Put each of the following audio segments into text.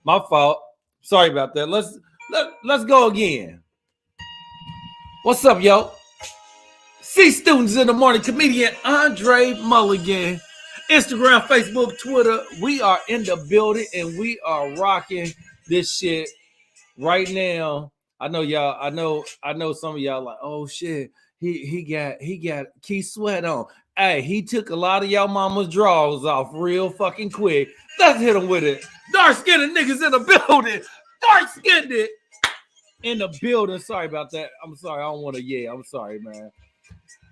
My fault. Sorry about that. Let's go again. What's up, yo? C Students in the Morning, comedian André Mulligan. Instagram, Facebook, Twitter. We are in the building and we are rocking this shit right now. I know y'all. I know some of y'all like, oh shit. He got Keith Sweat on. Hey, he took a lot of y'all mama's drawers off real fucking quick. Let's hit him with it. Dark-skinned niggas in the building. Dark-skinned it in the building. Sorry about that. I'm sorry. I don't want to yell. I'm sorry, man.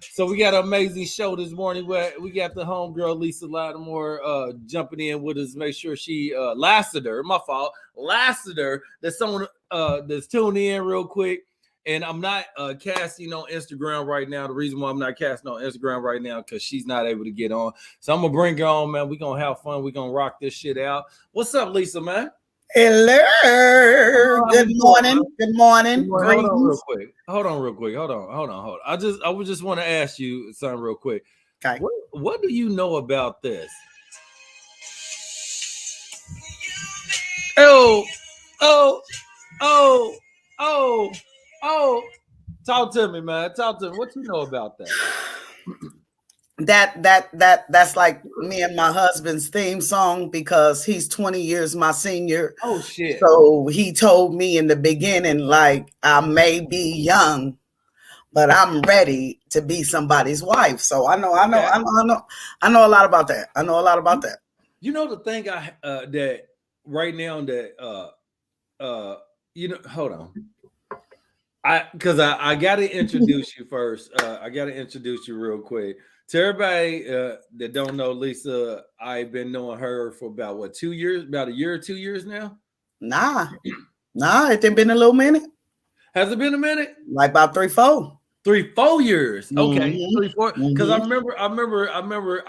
So we got an amazing show this morning. We got the homegirl Leaza Lattimore jumping in with us. Make sure she Lassiter. My fault. Lassiter. There's someone that's tuning in real quick. And I'm not casting on Instagram right now. The reason why I'm not casting on Instagram right now because she's not able to get on. So I'm gonna bring her on, man. We're gonna have fun. We're gonna rock this shit out. What's up, Leaza, man? Hello. Good morning. Good morning. Hold on real quick. Hold on. I just want to ask you something real quick. Okay. What do you know about this? Oh. Talk to me, man. Talk to me. What you know about that? That's like me and my husband's theme song because he's 20 years my senior. Oh shit. So he told me in the beginning, like, I may be young, but I'm ready to be somebody's wife. So I know a lot about that. I know a lot about that. You know the thing that right now that hold on. Because I got to introduce you first. I got to introduce you real quick. To everybody that don't know Leaza, I've been knowing her for about 2 years? About a year or 2 years now? Nah, it done been a little minute. Has it been a minute? Like about 3-4. 3-4 years. Okay, Mm-hmm. 3-4. Because I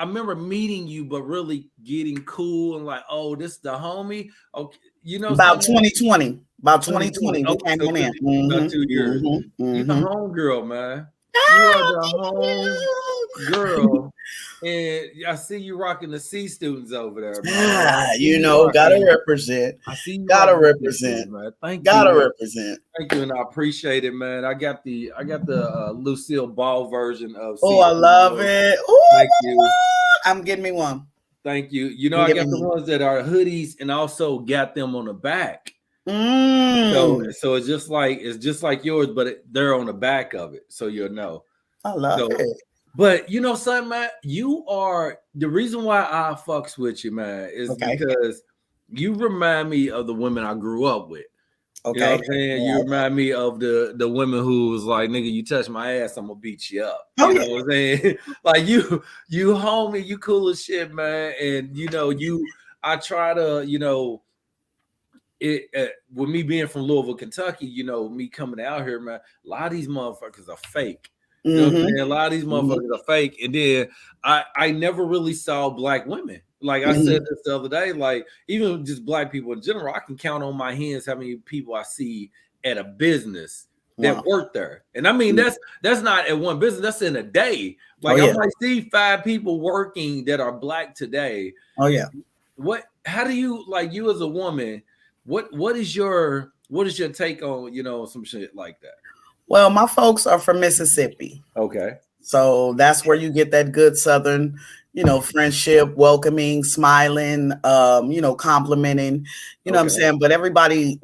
remember meeting you, but really getting cool and like, oh, this is the homie. Okay, you know, about 2020. About 2020, we came on in. About 2 years. You the homegirl, man. You are the homegirl. And I see you rocking the C Students over there, man. Gotta represent. I see you gotta represent, man. Thank you. Gotta represent. Thank you, and I appreciate it, man. I got the Lucille Ball version of. Oh, I love it. Ooh, thank you. I'm getting me one. Thank you. You know, I got the ones that are hoodies, and also got them on the back. So it's just like yours, but they're on the back of it, so you'll know. I love it. But you know something, man, you are the reason why I fucks with you, man, is because you remind me of the women I grew up with. Okay. You know what I'm saying? Yeah. You remind me of the women who was like, nigga, you touch my ass, I'm gonna beat you up. You know what I'm saying? Like you homie, you cool as shit, man. And I try to, with me being from Louisville, Kentucky, me coming out here, man, a lot of these motherfuckers are fake. You know what I'm saying? A lot of these motherfuckers are fake. And then I never really saw black women. Like I said this the other day, like even just black people in general, I can count on my hands how many people I see at a business that work there. And I mean, that's not at one business, that's in a day. Like I might see 5 people working that are black today. Oh yeah. How do you, like, you as a woman, what is your take on, some shit like that? Well, my folks are from Mississippi. Okay. So that's where you get that good Southern, friendship, welcoming, smiling, complimenting, you know what I'm saying? But everybody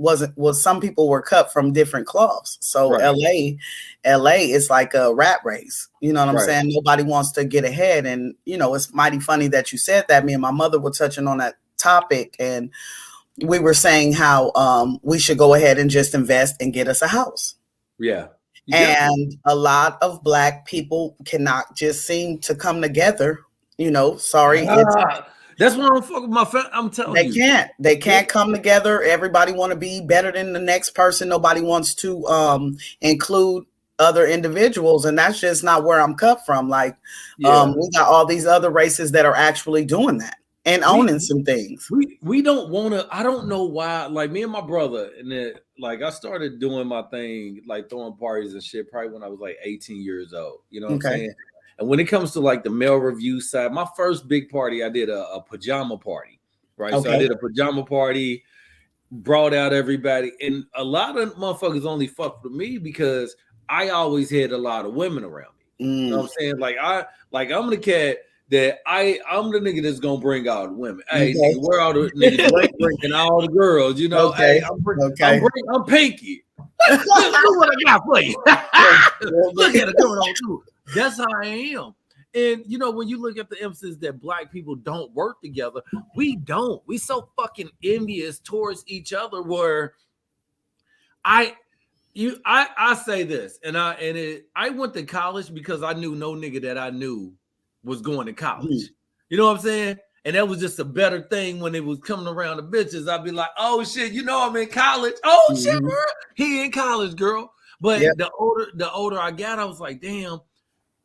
some people were cut from different cloths. So LA is like a rat race. You know what I'm saying? Nobody wants to get ahead. And, it's mighty funny that you said that. Me and my mother were touching on that topic. And we were saying how we should go ahead and just invest and get us a house. Yeah. And a lot of black people cannot just seem to come together. Sorry. That's why I'm fucking my friend. I'm telling you. They can't come together. Everybody want to be better than the next person. Nobody wants to include other individuals. And that's just not where I'm cut from. Like, we got all these other races that are actually doing that and owning some things. We don't want to. I don't know why. Like me and my brother, and then like I started doing my thing, like throwing parties and shit, probably when I was like 18 years old. You know what I'm saying? And when it comes to like the male review side, my first big party, I did a pajama party, right? So I did a pajama party brought out everybody, and a lot of motherfuckers only fucked with me because I always had a lot of women around me. You know what I'm saying? I'm the cat that I'm the nigga that's gonna bring all the women. Hey, nigga, where all the niggas bringing all the girls? You know, hey, I'm Pinky. Look what I got for you. Look at it going on too. That's how I am. And you know, when you look at the emphasis that black people don't work together, we don't. We so fucking envious towards each other. Where I say this, and I went to college because I knew no nigga that I knew was going to college. You know what I'm saying? And that was just a better thing when it was coming around the bitches. I'd be like, oh shit, you know I'm in college. Oh shit, girl. He in college, girl. But the older I got, I was like, damn.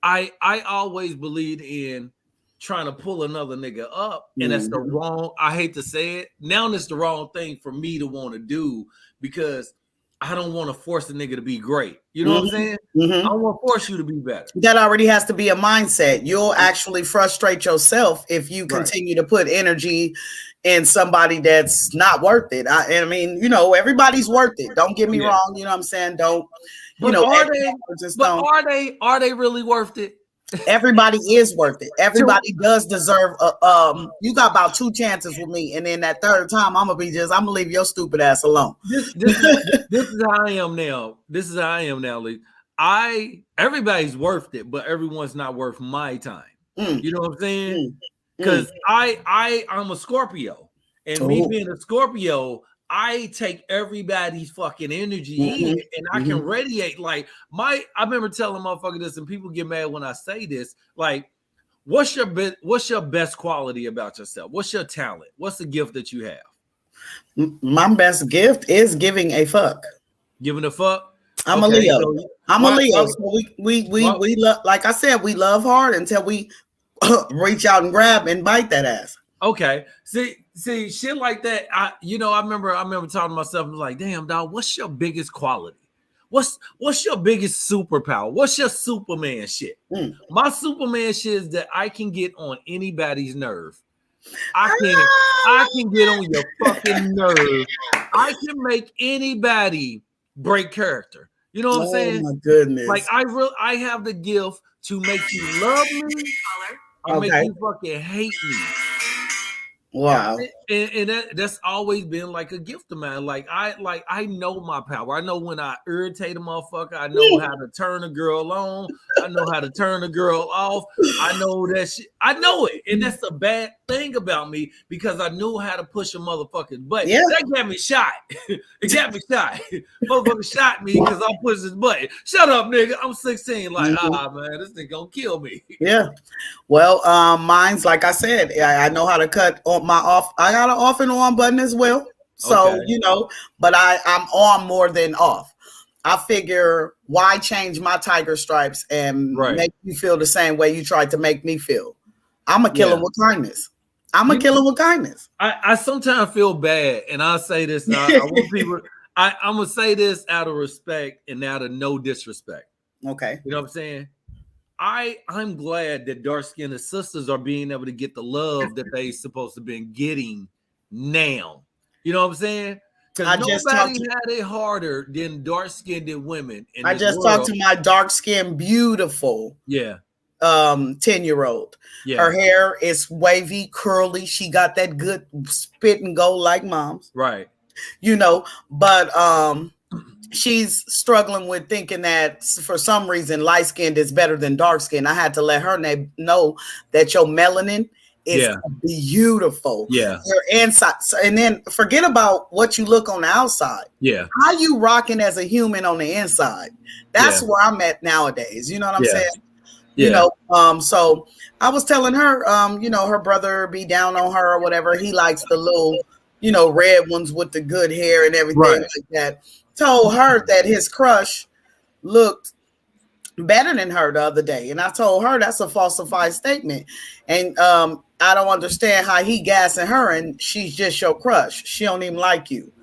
I always believed in trying to pull another nigga up, and that's the wrong. I hate to say it. Now it's the wrong thing for me to want to do because I don't want to force a nigga to be great. You know what I'm saying? I don't want to force you to be better. That already has to be a mindset. You'll actually frustrate yourself if you continue to put energy in somebody that's not worth it. I mean, you know, everybody's worth it. Don't get me wrong. You know what I'm saying? Don't. You know, are they really worth it? Everybody is worth it. Everybody does deserve you got about 2 chances with me, and then that third time I'm gonna leave your stupid ass alone. This is how I am now. This is how I am now, Lee. Everybody's worth it, but everyone's not worth my time. You know what I'm saying? Because I'm a Scorpio, and me being a Scorpio, I take everybody's fucking energy in, and I can radiate. Like I remember telling motherfucker this, and people get mad when I say this. Like, what's your best quality about yourself? What's your talent? What's the gift that you have? My best gift is giving a fuck. Giving a fuck. I'm a Leo. So I'm a Leo. So we love, like I said, we love hard until we reach out and grab and bite that ass. Okay. See, shit like that. I remember talking to myself and was like, damn, dog, what's your biggest quality? What's your biggest superpower? What's your Superman shit? My Superman shit is that I can get on anybody's nerve. I can get on your fucking nerve. I can make anybody break character. You know what I'm saying? Oh my goodness. Like I have the gift to make you love me or make you fucking hate me. Wow. And that's always been like a gift of mine. Like I know my power. I know when I irritate a motherfucker. I know how to turn a girl on. I know how to turn a girl off. I know that shit. I know it. And that's a bad thing about me because I knew how to push a motherfucker's butt. Yeah. That got me shot. It got me shot. Motherfucker shot me because I pushed his button. Shut up, nigga. I'm 16. Like, man, this nigga gonna kill me. Yeah. Well, mine's like I said, I know how to cut on my off. I got an off and on button as well. So, you know, but I'm on more than off. I figure why change my tiger stripes and make you feel the same way you tried to make me feel? I'm a kill him with kindness. I'm a kill him with kindness. I sometimes feel bad, and I'll say this. Now, I want people. I'm gonna say this out of respect and out of no disrespect. Okay. You know what I'm saying? I'm glad that dark-skinned sisters are being able to get the love that they supposed to been getting now. You know what I'm saying? Because nobody had it harder than dark-skinned women. I just talked to my dark-skinned, beautiful 10-year-old. Yeah. Her hair is wavy, curly. She got that good spit and go like mom's. Right. You know, but she's struggling with thinking that for some reason light-skinned is better than dark-skinned. I had to let her know that your melanin is beautiful. Yeah. Your inside. And then forget about what you look on the outside. Yeah. How you rocking as a human on the inside? That's where I'm at nowadays. You know what I'm saying? Yeah. You know, so I was telling her, you know, her brother be down on her or whatever. He likes the little, you know, red ones with the good hair and everything like that. Told her that his crush looked better than her the other day. And I told her that's a falsified statement. And I don't understand how he gassing her and she's just your crush. She don't even like you.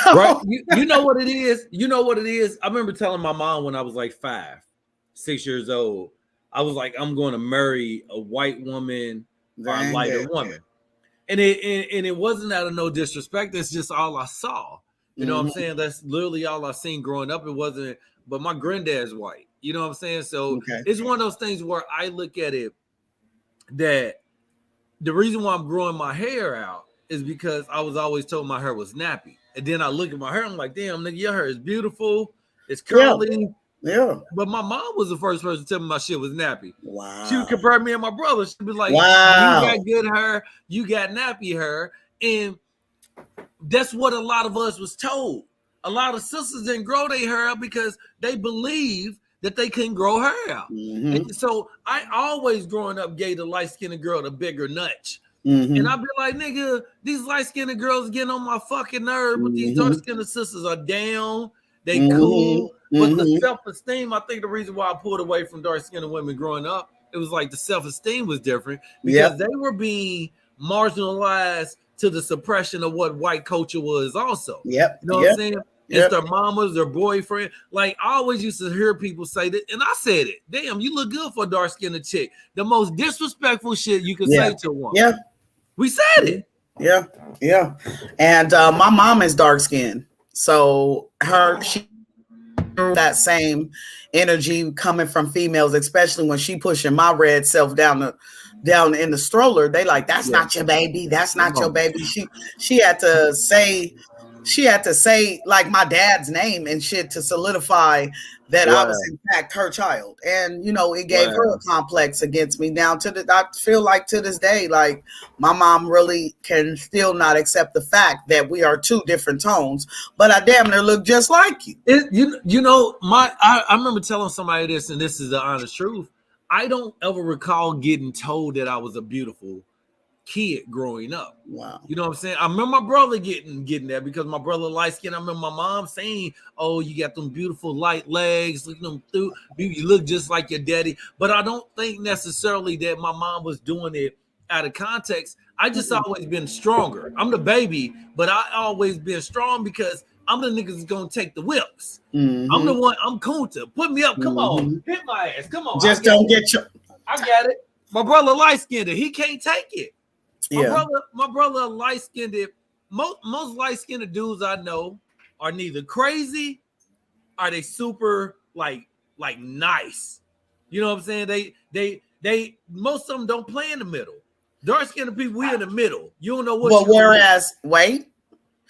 Right. You know what it is? You know what it is? I remember telling my mom when I was like 5, 6 years old, I was like, I'm going to marry a white woman or a lighter woman. And it wasn't out of no disrespect. It's just all I saw. You know what I'm saying? That's literally all I seen growing up. It wasn't, but my granddad's white. You know what I'm saying? So it's one of those things where I look at it that the reason why I'm growing my hair out is because I was always told my hair was nappy. And then I look at my hair, I'm like, damn, nigga, your hair is beautiful. It's curly. Yeah. But my mom was the first person to tell me my shit was nappy. Wow. She would compare me and my brother. She'd be like, wow, you got good hair, you got nappy hair. And that's what a lot of us was told. A lot of sisters didn't grow their hair out because they believe that they couldn't grow hair out. And so I always growing up gave the light-skinned girl the bigger nutch. And I'd be like, nigga, these light-skinned girls getting on my fucking nerve, but these dark-skinned sisters are down. They cool. But the self-esteem, I think the reason why I pulled away from dark-skinned women growing up, it was like the self-esteem was different because they were being marginalized to the suppression of what white culture was also. You know what I'm saying? It's their mamas, their boyfriend. Like, I always used to hear people say that, and I said it. Damn, you look good for a dark-skinned chick. The most disrespectful shit you can say to one. We said it. And my mom is dark-skinned. So she that same energy coming from females, especially when she pushing my red self down in the stroller. They like, that's not your baby. That's not your baby. She had to say like my dad's name and shit to solidify that I was in fact her child. And it gave her a complex against me. Now I feel like to this day, like my mom really can still not accept the fact that we are two different tones, but I damn near look just like you. I remember telling somebody this, and this is the honest truth. I don't ever recall getting told that I was a beautiful kid growing up. Wow. You know what I'm saying? I remember my brother getting that because my brother light skin. I remember my mom saying, "Oh, you got them beautiful light legs. Look them through. You look just like your daddy." But I don't think necessarily that my mom was doing it out of context. I just always been stronger. I'm the baby, but I always been strong because I'm the niggas that's gonna take the whips. I'm the one. I'm Kunta. Put me up. Come on, hit my ass. Come on. Just don't get your. I got it. My brother light skinned. He can't take it. My brother light skinned. Most light skinned dudes I know are neither crazy, are they super like nice. You know what I'm saying? They most of them don't play in the middle. Dark skinned people, we in the middle. You don't know what. But whereas, wait.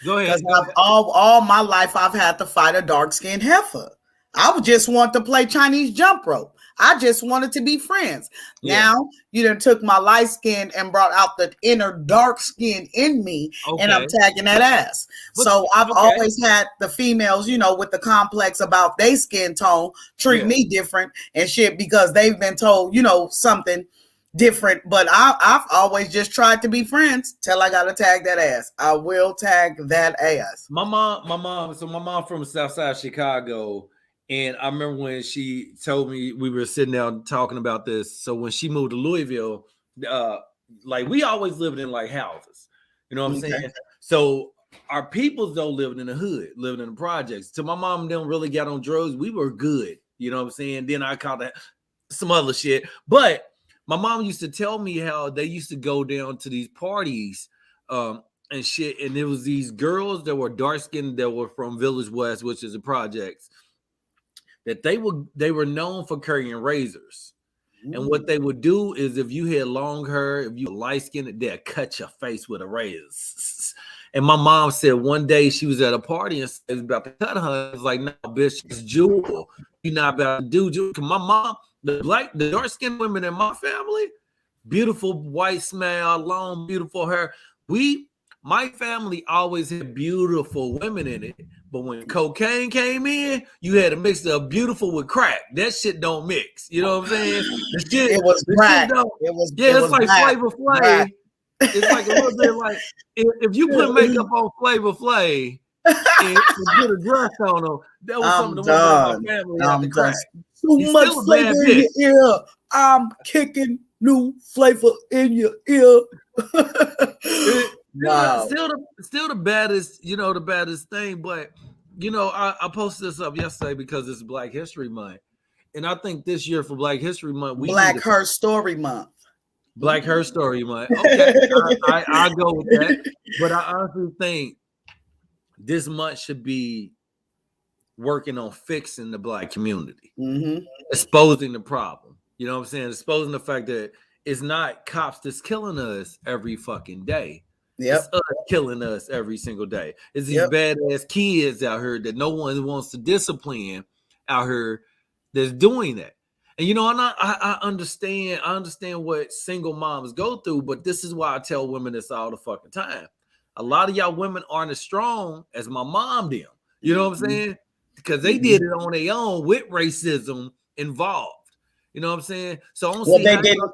Go ahead. Because all my life I've had to fight a dark skinned heifer. I would just want to play Chinese jump rope. I just wanted to be friends. Now you done took my light skin and brought out the inner dark skin in me, and I'm tagging that ass. So I've always had the females, with the complex about their skin tone, treat me different and shit because they've been told, something different. But I've always just tried to be friends till I gotta tag that ass. I will tag that ass. My mom from South Side Chicago. And I remember when she told me, we were sitting down talking about this. So when she moved to Louisville, like we always lived in like houses, you know what I'm saying? So our peoples though living in the hood, living in the projects. So my mom didn't really get on drugs. We were good, you know what I'm saying? Then I caught that some other shit. But my mom used to tell me how they used to go down to these parties and shit. And there was these girls that were dark skinned that were from Village West, which is the projects. That they were known for carrying razors. And what they would do is if you had long hair, if you were light skinned, they'd cut your face with a razor. And my mom said one day she was at a party and was about to cut her. It's like, no, bitch, it's Jewel. You're not about to do Jewel. My mom, the dark skinned women in my family, beautiful white smile, long, beautiful hair. My family always had beautiful women in it. But when cocaine came in, you had a mix of beautiful with crack. That shit don't mix. You know what I'm saying? It was crack. It's like Flavor Flav. It's like a little bit like if you put makeup on Flavor Flav and put a dress on them, that was something the women in my family had to crack. Too much flavor in your ear. I'm kicking new flavor in your ear. Wow. Still the baddest, the baddest thing. But I posted this up yesterday because it's Black History Month, and I think this year for Black History Month, Black Her Story Month. Black Her Story Month. Okay, I go with that. But I honestly think this month should be working on fixing the Black community, exposing the problem. You know what I'm saying? Exposing the fact that it's not cops that's killing us every fucking day. It's us killing us every single day. It's these badass kids out here that no one wants to discipline out here that's doing that. And you know, I understand what single moms go through, but this is why I tell women this all the fucking time. A lot of y'all women aren't as strong as my mom did. You know what I'm saying? Because they did it on their own with racism involved. You know what I'm saying? So I don't see they didn't.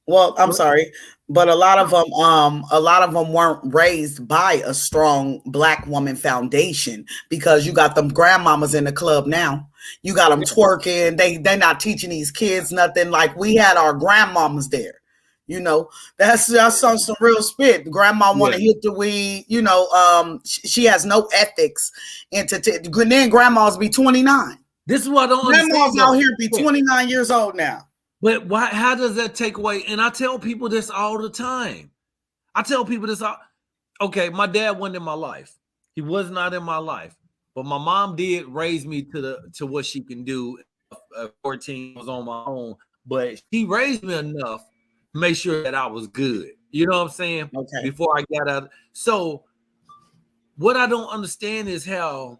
Well, I'm sorry, but a lot of them weren't raised by a strong Black woman foundation, because you got them grandmamas in the club now. You got them twerking. They're not teaching these kids nothing. Like, we had our grandmamas there. You know, that's some real spit. Grandma want to hit the weed. You know, she has no ethics. And then grandmas be 29. This is what I don't understand. Grandmas out here be 29 years old now. But why? How does that take away? And I tell people this all the time. Okay, my dad wasn't in my life. He was not in my life. But my mom did raise me to what she can do. 14 was on my own. But she raised me enough to make sure that I was good. You know what I'm saying? Okay. Before I got out. So what I don't understand is how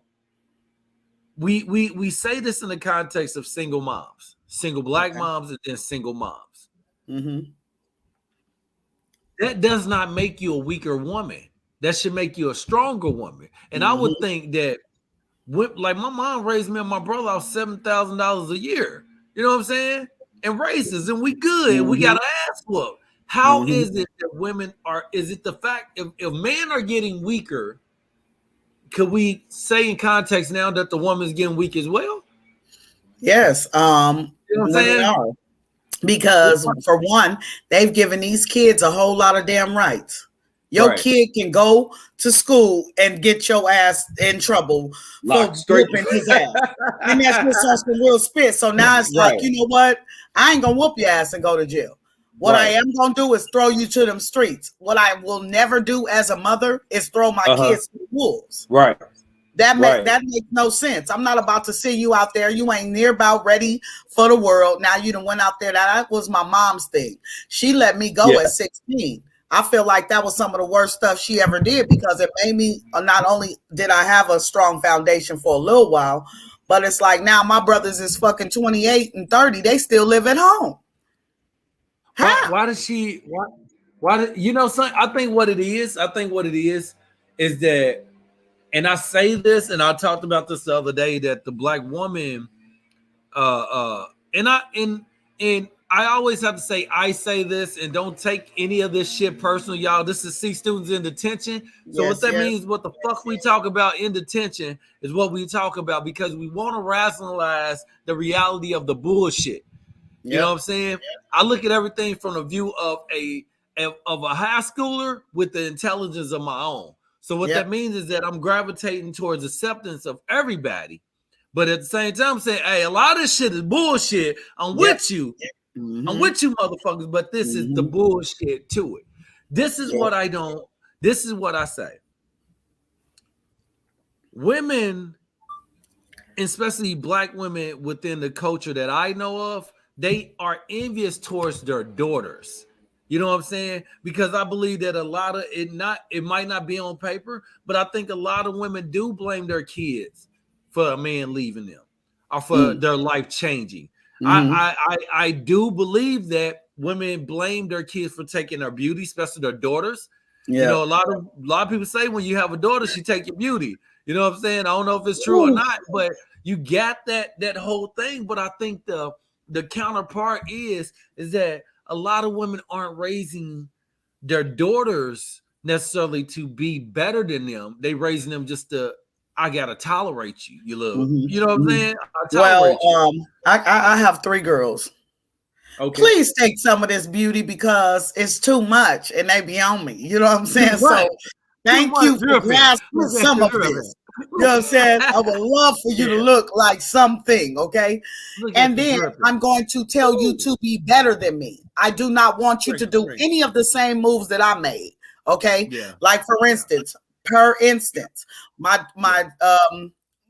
we say this in the context of single moms. Single Black moms and then single moms. That does not make you a weaker woman. That should make you a stronger woman. And I would think that, like, my mom raised me and my brother off $7,000 a year. You know what I'm saying? And raises, and we good. We got an ass whoop. How is it that women are? Is it the fact if men are getting weaker? Could we say in context now that the woman's getting weak as well? Yes. You know what I'm saying? Because for one, they've given these kids a whole lot of damn rights. Your kid can go to school and get your ass in trouble for whooping his ass. And that's just some real spit. So now it's like, you know what? I ain't gonna whoop your ass and go to jail. What I am gonna do is throw you to them streets. What I will never do as a mother is throw my kids to the wolves. Right. That makes no sense. I'm not about to see you out there. You ain't near about ready for the world. Now you done went out there. That was my mom's thing. She let me go at 16. I feel like that was some of the worst stuff she ever did, because it made me, not only did I have a strong foundation for a little while, but it's like now my brothers is fucking 28 and 30. They still live at home. Why does she? Why? You know, son, I think what it is is that, and I say this, and I talked about this the other day, that the Black woman, and I always have to say, I say this, and don't take any of this shit personal, y'all. This is C Students in Detention. So what that means, what the fuck we talk about in detention is what we talk about, because we want to rationalize the reality of the bullshit. You know what I'm saying? I look at everything from the view of a high schooler with the intelligence of my own. So what that means is that I'm gravitating towards acceptance of everybody. But at the same time, I'm saying, hey, a lot of this shit is bullshit. I'm with you. I'm with you, motherfuckers, but this is the bullshit to it. This is what I don't, this is what I say. Women, especially Black women within the culture that I know of, they are envious towards their daughters. You know what I'm saying? Because I believe that a lot of it might not be on paper, but I think a lot of women do blame their kids for a man leaving them or for their life changing. I do believe that women blame their kids for taking their beauty, especially their daughters. You know, a lot of people say when you have a daughter, she take your beauty. You know what I'm saying? I don't know if it's true or not, but you got that whole thing. But I think the counterpart is that a lot of women aren't raising their daughters necessarily to be better than them. They raising them just to, I gotta tolerate you, you little. You know what I'm saying? I have 3 girls. Okay. Please take some of this beauty because it's too much and they be on me. You know what I'm saying? So thank you for grasping some of this. You know what I'm saying? I would love for you to look like something, okay? And then I'm going to tell you to be better than me. I do not want you to do any of the same moves that I made. Okay. Yeah. Like for instance, my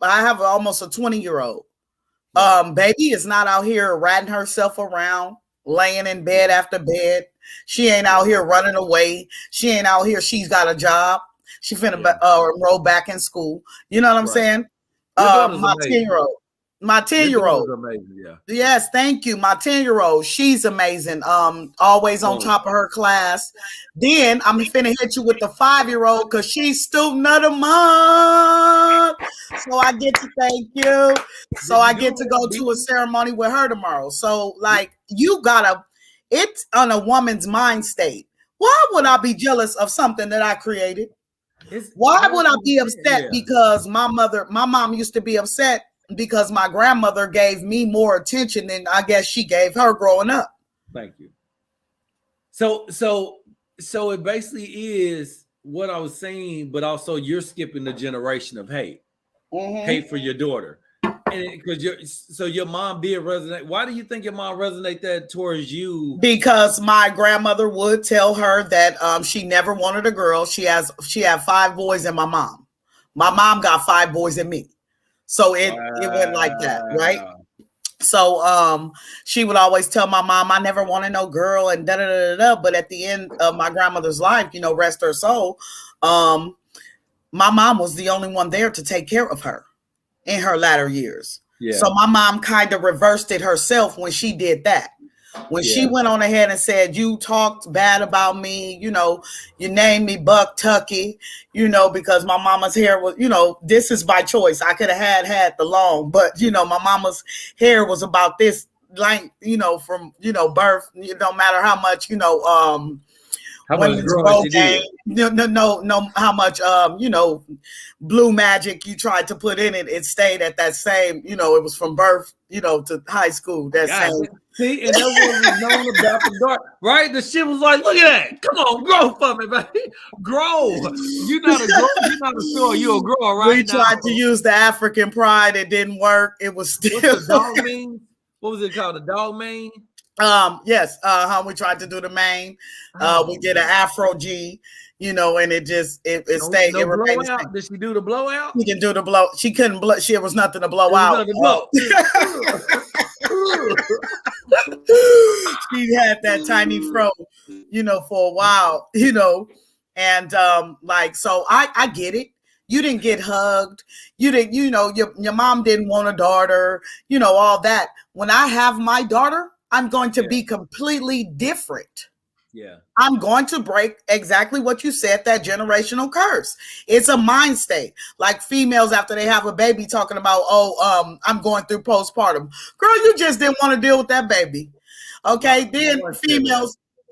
I have almost a 20-year-old. Baby is not out here ratting herself around, laying in bed after bed. She ain't out here running away. She ain't out here. She's got a job. She finna enroll back in school. You know what I'm saying? My 10-year-old. My 10-year-old. Amazing, yeah. Yes, thank you. My 10-year-old, she's amazing. Always on top of her class. Then I'm finna hit you with the 5-year-old because she's student of the month. So I get to thank you. So I get to go to a ceremony with her tomorrow. So like it's on a woman's mind state. Why would I be jealous of something that I created? Why would I be upset because my mom used to be upset because my grandmother gave me more attention than I guess she gave her growing up. Thank you. So it basically is what I was saying, but also you're skipping the generation of hate. Mm-hmm. Hate for your daughter. And because your mom did resonate. Why do you think your mom resonate that towards you? Because my grandmother would tell her that she never wanted a girl. She had 5 boys and my mom. My mom got 5 boys and me. So it went like that, right? So she would always tell my mom, I never wanted no girl and da da da da. But at the end of my grandmother's life, rest her soul, my mom was the only one there to take care of her in her latter years. Yeah. So my mom kind of reversed it herself when she did that. When she went on ahead and said, you talked bad about me, you named me Buck Tucky, because my mama's hair was, this is by choice. I could have had the long, but, my mama's hair was about this length, from, birth. It don't matter how much, how much growing she did. No, how much, blue magic you tried to put in it. It stayed at that same, it was from birth, to high school. That same. See, and that was known about the dark, right? The shit was like, look at that. Come on, grow for me, baby. Grow. You're not a story. You're a grower, right? We tried to use the African pride. It didn't work. It was still. What's the dog mane? What was it called? The dog mane? Yes. We tried to do the mane. We did an Afro G. And it stayed. It remained. Did she do the blowout? She can do the blow. She couldn't blow. She was nothing to blow out. She had that tiny fro, for a while, and so I get it. You didn't get hugged. You didn't, your mom didn't want a daughter, all that. When I have my daughter, I'm going to be completely different. Yeah. I'm going to break exactly what you said, that generational curse. It's a mind state. Like females after they have a baby talking about, I'm going through postpartum. Girl, you just didn't want to deal with that baby. Okay. Then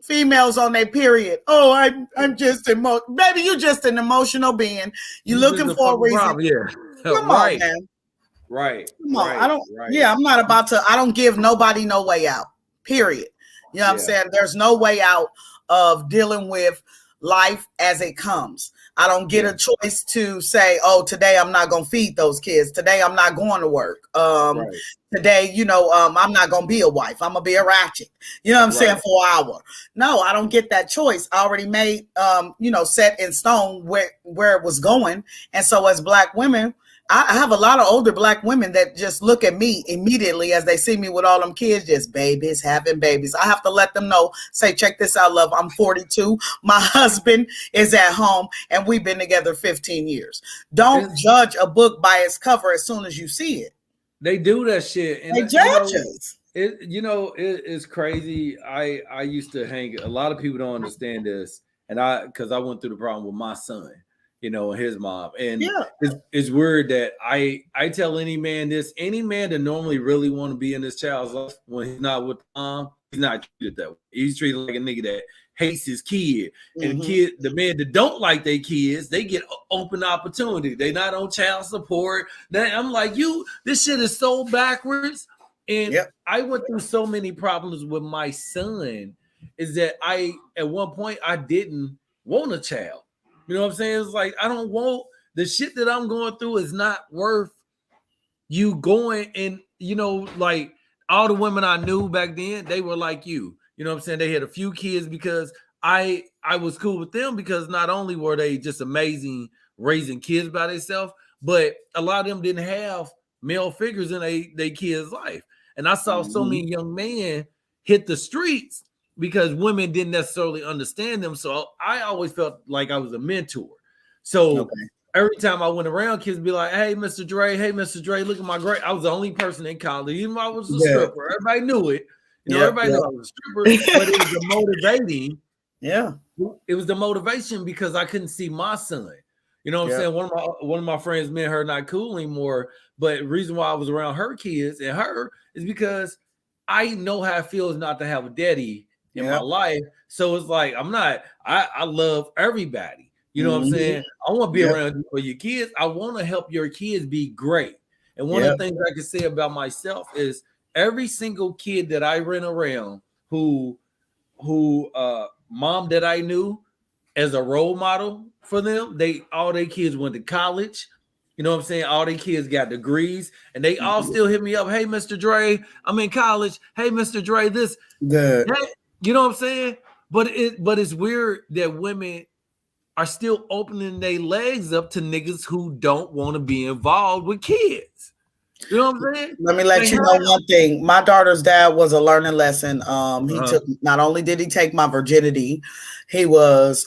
females on their period. Oh, I'm just baby, you just an emotional being. You're looking for a reason. Come on, man. Right. Come on. I'm not about to, I don't give nobody no way out. Period. You know what I'm saying? There's no way out of dealing with life as it comes. I don't get a choice to say, today I'm not going to feed those kids. Today I'm not going to work. Today, I'm not going to be a wife. I'm going to be a ratchet. You know what I'm saying? For an hour. No, I don't get that choice. I already made, set in stone where it was going. And so as Black women, I have a lot of older Black women that just look at me immediately as they see me with all them kids, just babies, having babies. I have to let them know, say, check this out, love. I'm 42. My husband is at home and we've been together 15 years. Don't judge a book by its cover as soon as you see it. They do that shit. And they judge us. It's crazy. I used to hang, a lot of people don't understand this. And because I went through the problem with my son. His mom. And it's weird that I tell any man that normally really want to be in this child's life, when he's not with mom, he's not treated that way. He's treated like a nigga that hates his kid. And the men that don't like their kids, they get open opportunity. They not on child support. I'm like, this shit is so backwards. And I went through so many problems with my son, is that at one point I didn't want a child. You know what I'm saying? It's like, I don't want the shit that I'm going through is not worth you going and, like all the women I knew back then, they were like you. You know what I'm saying? They had a few kids because I was cool with them because not only were they just amazing raising kids by themselves, but a lot of them didn't have male figures in their kids' life. And I saw so many young men hit the streets because women didn't necessarily understand them. So I always felt like I was a mentor. So every time I went around, kids would be like, hey, Mr. Dre, look at my grade. I was the only person in college, even though I was a stripper. Everybody knew it. You know, everybody knew I was a stripper, but it was the motivating. Yeah. It was the motivation because I couldn't see my son. You know what I'm saying? One of my friends, me and her not cool anymore. But the reason why I was around her kids and her is because I know how it feels not to have a daddy in my life. So it's like I love everybody. You know what I'm saying? I want to be around you for your kids. I want to help your kids be great. And one of the things I can say about myself is every single kid that I ran around who mom that I knew as a role model for them, all their kids went to college. You know what I'm saying? All their kids got degrees and they all still hit me up. Hey, Mr. Dre, I'm in college. Hey, Mr. Dre, this. You know what I'm saying? But it's weird that women are still opening their legs up to niggas who don't want to be involved with kids. You know what I'm saying? Let me let you know one thing. My daughter's dad was a learning lesson. He took, not only did he take my virginity, he was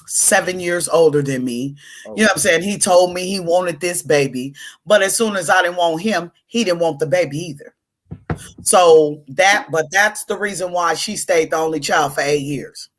7 years older than me. You know what I'm saying? He told me he wanted this baby, but as soon as I didn't want him, he didn't want the baby either. So that's the reason why she stayed the only child for 8 years.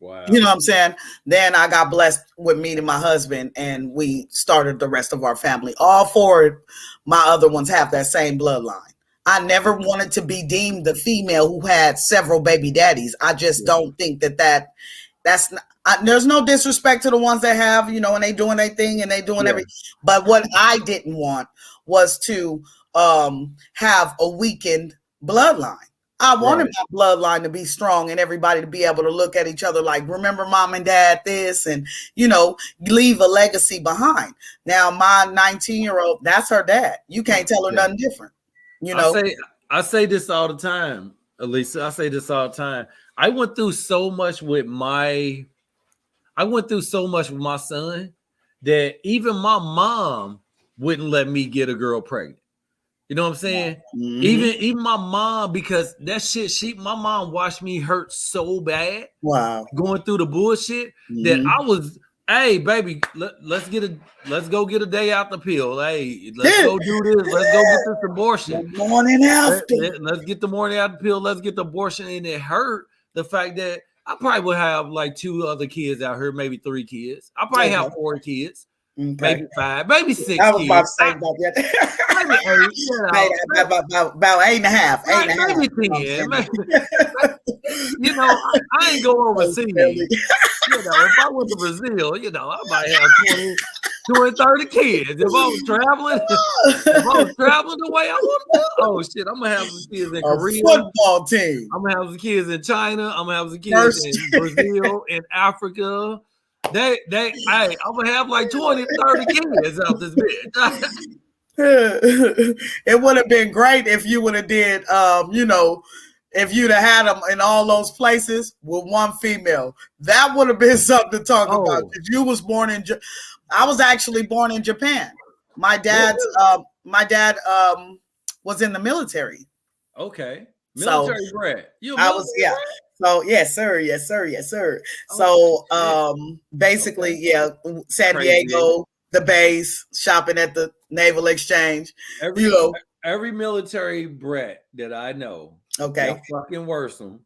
Wow. You know what I'm saying? Then I got blessed with meeting my husband and we started the rest of our family. All four my other ones have that same bloodline. I never wanted to be deemed the female who had several baby daddies. I just don't think that's not, there's no disrespect to the ones that have, you know, and they doing their thing and they doing everything. But what I didn't want was to have a weakened bloodline. I wanted my bloodline to be strong and everybody to be able to look at each other like, remember mom and dad this, and, you know, leave a legacy behind. Now, my 19-year-old, that's her dad. You can't tell her nothing different. You know, I say this all the time, Leaza. I say this all the time. I went through so much with my son that even my mom wouldn't let me get a girl pregnant. You know what I'm saying? Even my mom, because that shit, my mom watched me hurt so bad. Wow. Going through the bullshit that I was, hey, baby, let's go get a day out the pill. Hey, let's go do this. Let's go get this abortion. The morning after. Let's get the morning out the pill. Let's get the abortion. And it hurt the fact that I probably would have like 2 other kids out here, maybe 3 kids. I probably have 4 kids. Maybe 5, maybe 6. I was about to say about that. Maybe 8. You know, about 8.5. Maybe 10. You know, I ain't go overseas. You know, if I went to Brazil, you know, I might have 20, 30 kids. If I was traveling the way I want to do, oh shit, I'm gonna have some kids in Korea. Football team. I'm gonna have some kids in China. I'm gonna have some kids in Brazil, in Africa. I'm gonna have like 20, 30 kids out this bitch. It would have been great if you would have did, you know, if you'd have had them in all those places with one female. That would have been something to talk about. If you was born in, I was actually born in Japan. My dad was in the military. Okay, military bred. So yes, sir. So basically, San Diego, the base, shopping at the Naval Exchange. Every military brat that I know, y'all fucking worrisome,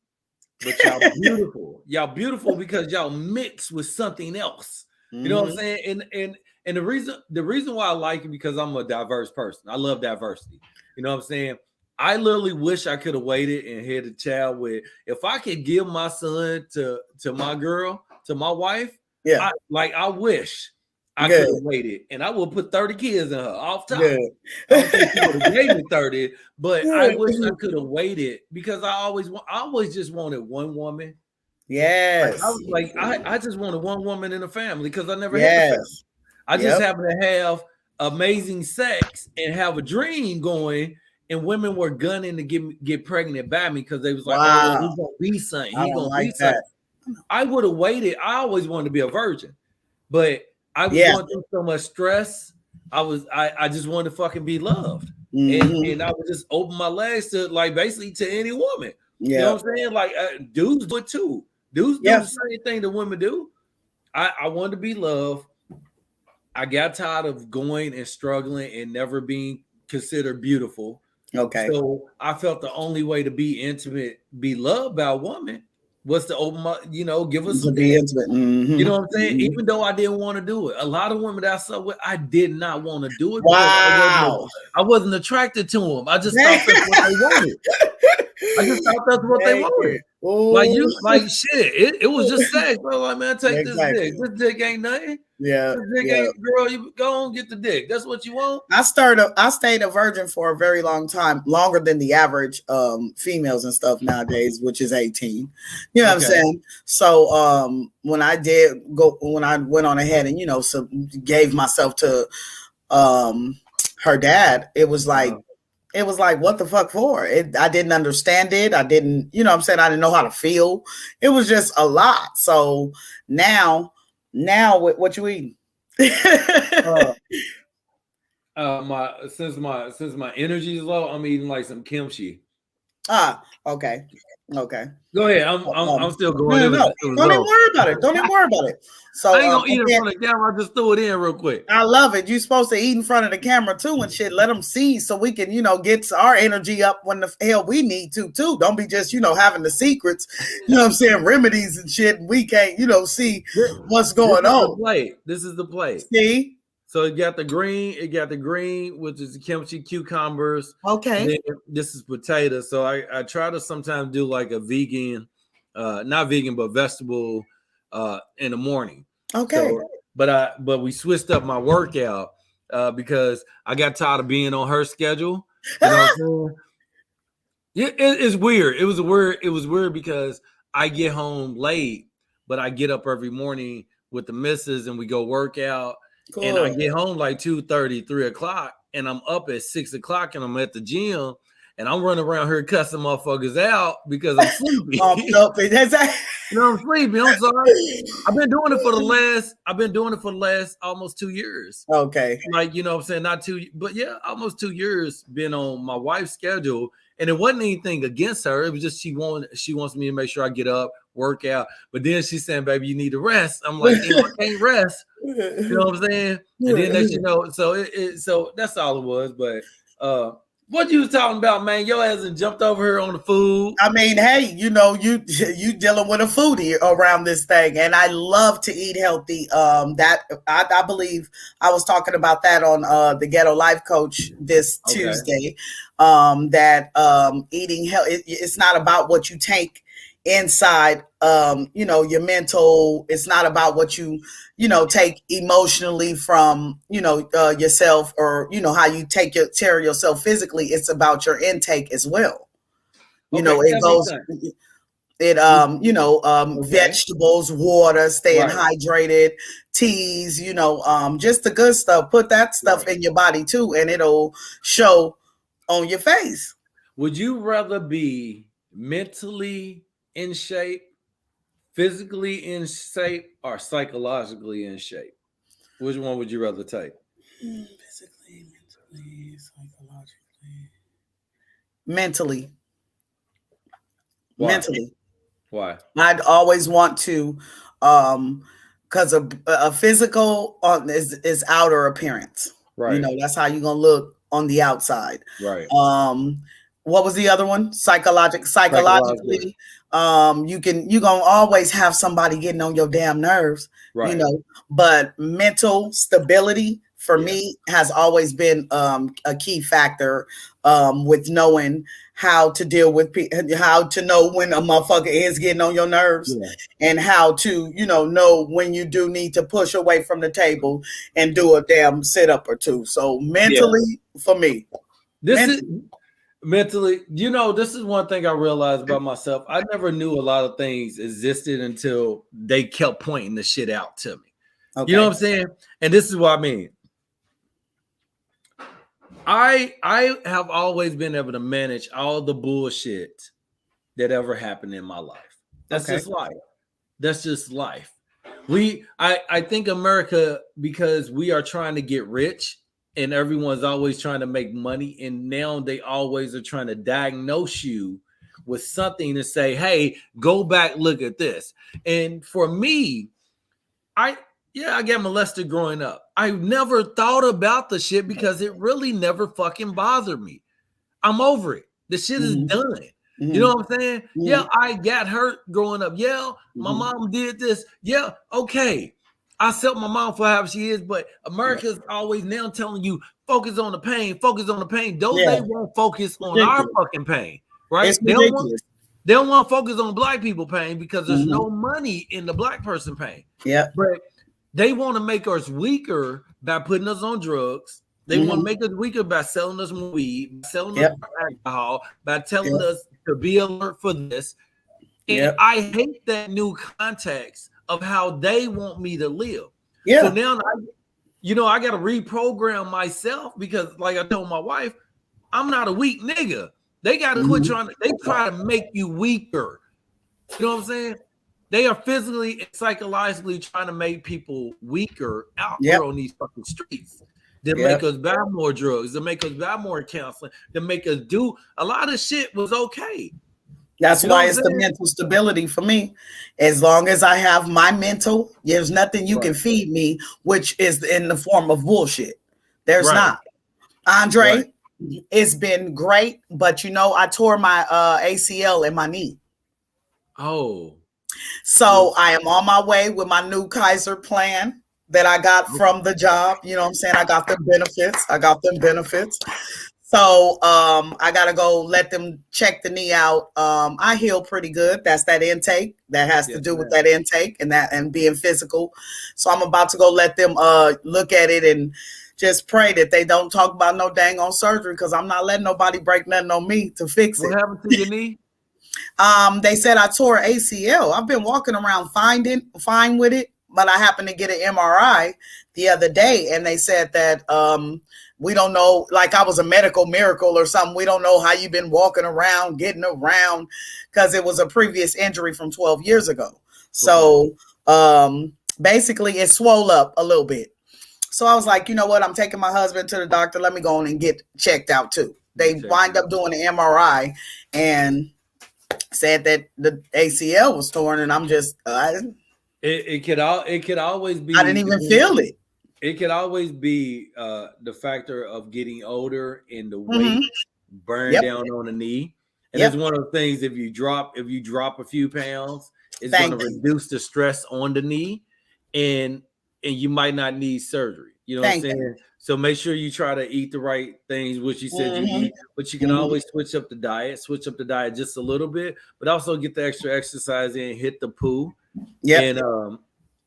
but y'all beautiful. Y'all beautiful because y'all mix with something else. You know what I'm saying? And the reason why I like it because I'm a diverse person. I love diversity. You know what I'm saying? I literally wish I could have waited and had a child with. If I could give my son to my girl, to my wife, I wish I could have waited, and I would put 30 kids in her off top. I don't think she would have gave me 30, but I wish I could have waited because I always just wanted one woman. Yes, I just wanted one woman in the family because I never had a family. I just happen to have amazing sex and have a dream going and women were gunning to get pregnant by me because they was like, wow. oh, he's gonna be something. I He's don't gonna like be something. that. I would have waited. I always wanted to be a virgin, but I was going through so much stress. I just wanted to fucking be loved. And I would just open my legs to like basically to any woman. You know what I'm saying? Like dudes do it too. Dudes do the same thing that women do. I wanted to be loved. I got tired of going and struggling and never being considered beautiful. Okay. So I felt the only way to be intimate, be loved by a woman was to open my, give us some be intimate. You know what I'm saying? Even though I didn't want to do it. A lot of women that I saw with, I did not want to do it. Wow. I wasn't attracted to them. I just thought that's what they wanted. I just thought that's what they wanted. Ooh. Like shit. It was just sex. Bro, like, man, take this dick. This dick ain't nothing. Yeah. This dick ain't, girl, you go on get the dick. That's what you want. I stayed a virgin for a very long time, longer than the average females and stuff nowadays, which is 18. You know what I'm saying? So when I went on ahead and so gave myself to her dad, it was like what the fuck for? I didn't understand it. I didn't, I didn't know how to feel. It was just a lot. So now what you eating? Since my energy is low, I'm eating like some kimchi. Okay. Go ahead. I'm still going. No. Don't even worry about it. Don't even worry about it. So I ain't gonna eat in front of the camera. I just threw it in real quick. I love it. You're supposed to eat in front of the camera too and shit. Let them see so we can, get our energy up when the hell we need to too. Don't be just, having the secrets, remedies and shit. And we can't, see what's going on. This is the plate. See? So it got the green, which is the kimchi, cucumbers. Okay. This is potatoes. So I try to sometimes do like a vegan, not vegan, but vegetable in the morning. Okay. So, but we switched up my workout because I got tired of being on her schedule. You know what I'm saying? It's weird. It was weird because I get home late, but I get up every morning with the missus and we go work out. Cool. And I get home like 2:30, 3 o'clock, and I'm up at 6 o'clock and I'm at the gym and I'm running around here cussing motherfuckers out because I'm sleepy. I'm sleepy. I'm sorry. I've been doing it for the last almost 2 years. Okay. Like, you know what I'm saying? Not 2, but yeah, almost 2 years been on my wife's schedule. And it wasn't anything against her. It was just she wants me to make sure I get up, work out. But then she's saying, baby, you need to rest. I'm like, I can't rest. You know what I'm saying? And then so that's all it was. But what you was talking about, man? Your ass and jumped over here on the food. I mean, hey, you dealing with a foodie around this thing, and I love to eat healthy. That I believe I was talking about that on the Ghetto Life Coach this Tuesday. That eating health, it's not about what you take inside, your mental. It's not about what you take emotionally from yourself, or how you take care of yourself physically. It's about your intake as well. It goes vegetables, water, staying hydrated, teas, just the good stuff. Put that stuff in your body too, and it'll show on your face. Would you rather be mentally in shape, physically in shape, or psychologically in shape? Which one would you rather take? Physically, mentally, psychologically. Mentally. Why? Mentally. Why? I'd always want to, because a physical is outer appearance. Right. That's how you're gonna look on the outside. Right. What was the other one? Psychologically. You're gonna always have somebody getting on your damn nerves. Right. But mental stability for me has always been a key factor with knowing how to deal with how to know when a motherfucker is getting on your nerves, and how to know when you do need to push away from the table and do a damn sit up or two. So mentally, for me, mentally, this is one thing I realized about myself. I never knew a lot of things existed until they kept pointing the shit out to me. Okay. You know what I'm saying? And this is what I mean. I have always been able to manage all the bullshit that ever happened in my life. That's just life. That's just life. I think America, because we are trying to get rich and everyone's always trying to make money, and now they always are trying to diagnose you with something to say, hey, go back, look at this. And for me, I got molested growing up. I never thought about the shit because it really never fucking bothered me. I'm over it. The shit is done. You know what I'm saying? Yeah, I got hurt growing up. Yeah, my mom did this. Yeah, okay. I accept my mom for how she is, but America's always now telling you focus on the pain, focus on the pain. They won't focus on our fucking pain, right? They don't want to focus on black people pain because there's no money in the black person pain. Yeah, but they want to make us weaker by putting us on drugs. They want to make us weaker by selling us more weed, by selling us more alcohol, by telling us to be alert for this. And I hate that new context of how they want me to live. Yeah. So now, I got to reprogram myself because, like I told my wife, I'm not a weak nigga. They got to quit trying to. They try to make you weaker. You know what I'm saying? They are physically and psychologically trying to make people weaker out there on these fucking streets. That make us buy more drugs, that make us buy more counseling, that make us do a lot of shit was okay. That's why it's the mental stability for me. As long as I have my mental, there's nothing you can feed me, which is in the form of bullshit. There's not. Andre, it's been great, but I tore my ACL in my knee. Oh. So I am on my way with my new Kaiser plan that I got from the job. You know what I'm saying? I got them benefits. So I got to go let them check the knee out. I heal pretty good. That's that intake. That has to do with that intake and being physical. So I'm about to go let them look at it and just pray that they don't talk about no dang on surgery because I'm not letting nobody break nothing on me to fix it. What happened to your knee? They said I tore ACL. I've been walking around fine with it. But I happened to get an MRI the other day, and they said that we don't know, like I was a medical miracle or something. We don't know how you've been walking around, getting around, because it was a previous injury from 12 years ago. So basically, it swole up a little bit. So I was like, you know what? I'm taking my husband to the doctor. Let me go on and get checked out too. They wind up doing an MRI and said that the ACL was torn, and I'm just It could always be. I didn't even feel it. It could always be the factor of getting older and the weight burn down on the knee. And it's one of the things. If you drop a few pounds, it's going to reduce the stress on the knee, and you might not need surgery. You know what I'm saying? So make sure you try to eat the right things, which you said you eat, but you can always switch up the diet just a little bit, but also get the extra exercise in, hit the poo. Yeah. And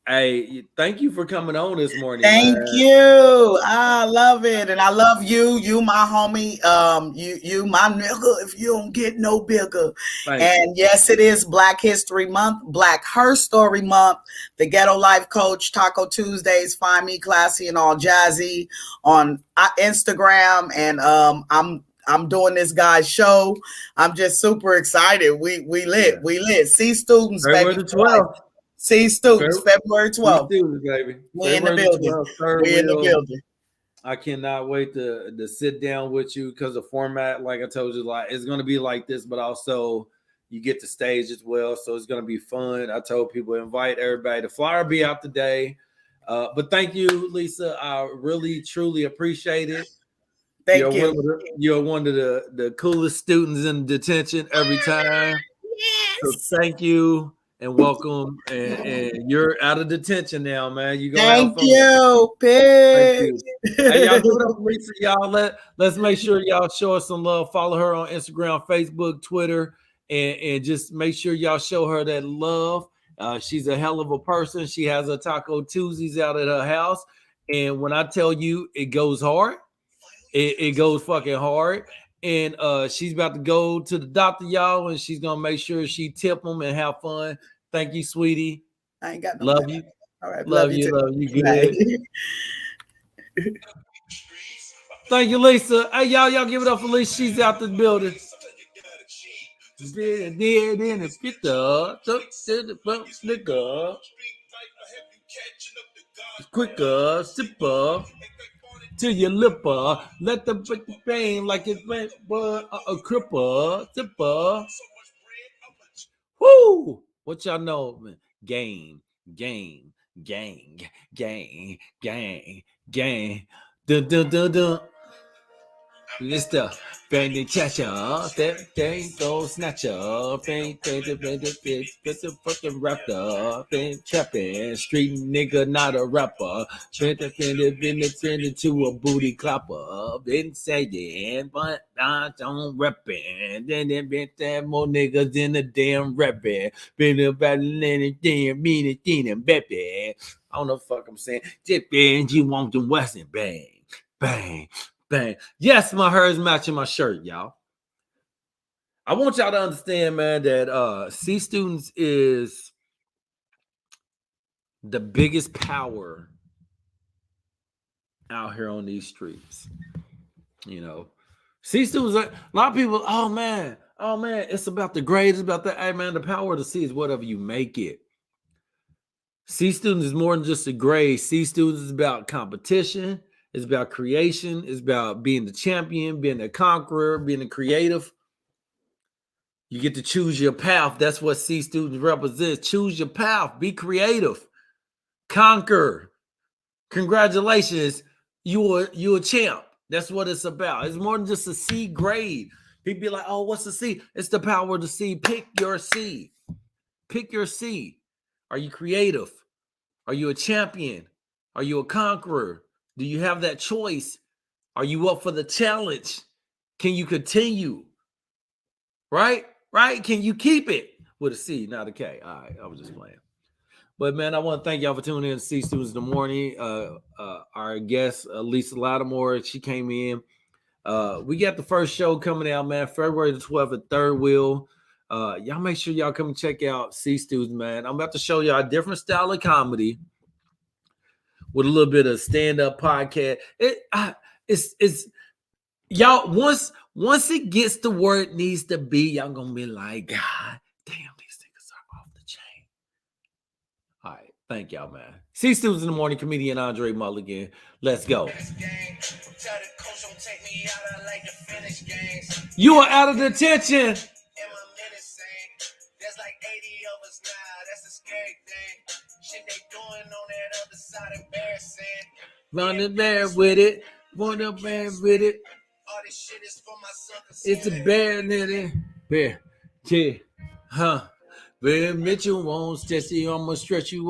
hey, thank you for coming on this morning. Thank you. I love it. And I love you. You my homie. You my nigga if you don't get no bigger. And yes, it is Black History Month, Black Her Story Month, the Ghetto Life Coach, Taco Tuesdays, Find Me Classy and All Jazzy on Instagram. And I'm doing this guy's show. I'm just super excited. We lit. C Students, February baby. 12th. C Students, February 12th. Students, baby. We in the building. We in the building. I cannot wait to sit down with you because the format, like I told you, like it's going to be like this, but also you get the stage as well. So it's going to be fun. I told people invite everybody. The flyer be out today. But thank you, Leaza. I really, truly appreciate it. Thank you. You're one of the coolest students in detention every time. Yes. So thank you and welcome. And you're out of detention now, man. You go. Thank you. Thank you. Hey, y'all give it up, Leaza. Y'all let's make sure y'all show us some love. Follow her on Instagram, Facebook, Twitter, and just make sure y'all show her that love. She's a hell of a person. She has a Taco Tuesdays out at her house, and when I tell you, it goes hard. It goes fucking hard, and she's about to go to the doctor, y'all, and she's gonna make sure she tip them and have fun. Thank you, sweetie. I ain't got no love money. you. All right, love you. Good. Thank you, Leaza. Hey, y'all give it up for Leaza. She's out the building. Quicker, sipper to your lipper. Let them break the pain like it's a cripper, sipper. Woo! What y'all know, man? Gang. Dun dun dun dun. This stuff, bang the catcher, that thing go snatcher, bang the fucking rapper, bang trapping, street nigga, not a rapper, been into a booty clapper, been saying, but I don't reppin', then been that more niggas than a damn rapping, been about anything, meaning, baby. I don't know what the fuck I'm saying. Jippin', you want the Western bang, bang. Bang. Yes, my hair is matching my shirt, y'all. I want y'all to understand, man, that C Students is the biggest power out here on these streets. You know, C Students, a lot of people, oh man, it's about the grades, it's about that. Hey, man, the power of the C is whatever you make it. C Students is more than just a grade. C Students is about competition. It's about creation. It's about being the champion, being a conqueror, being a creative. You get to choose your path. That's what C Students represents. Choose your path. Be creative. Conquer. Congratulations. You're a champ. That's what it's about. It's more than just a C grade. People be like, oh, what's the C? It's the power of the C. Pick your C. Pick your C. Are you creative? Are you a champion? Are you a conqueror? Do you have that choice? Are you up for the challenge? Can you continue? Right? Can you keep it? With a C, not a K. All right, I was just playing. But, man, I want to thank y'all for tuning in to C Students in the Morning. Our guest, Leaza Lattimore, she came in. We got the first show coming out, man, February the 12th at Third Wheel. Y'all make sure y'all come check out C Students, man. I'm about to show y'all a different style of comedy with a little bit of stand-up podcast. It's y'all, once it gets to where it needs to be, y'all gonna be like, God damn, these niggas are off the chain. All right, thank y'all, man. C Students in the Morning, comedian André Mulligan. Let's go. You are out of detention. There's like 80 of us now. That's a scary thing. Shit they doing on that other side, embarrassing. Running man with it. Wanna man with it. All this shit is for my suckers. It's a bear, nigga. Bear. Yeah. Huh. Bear Mitchell won't stretch you. I'm gonna stretch you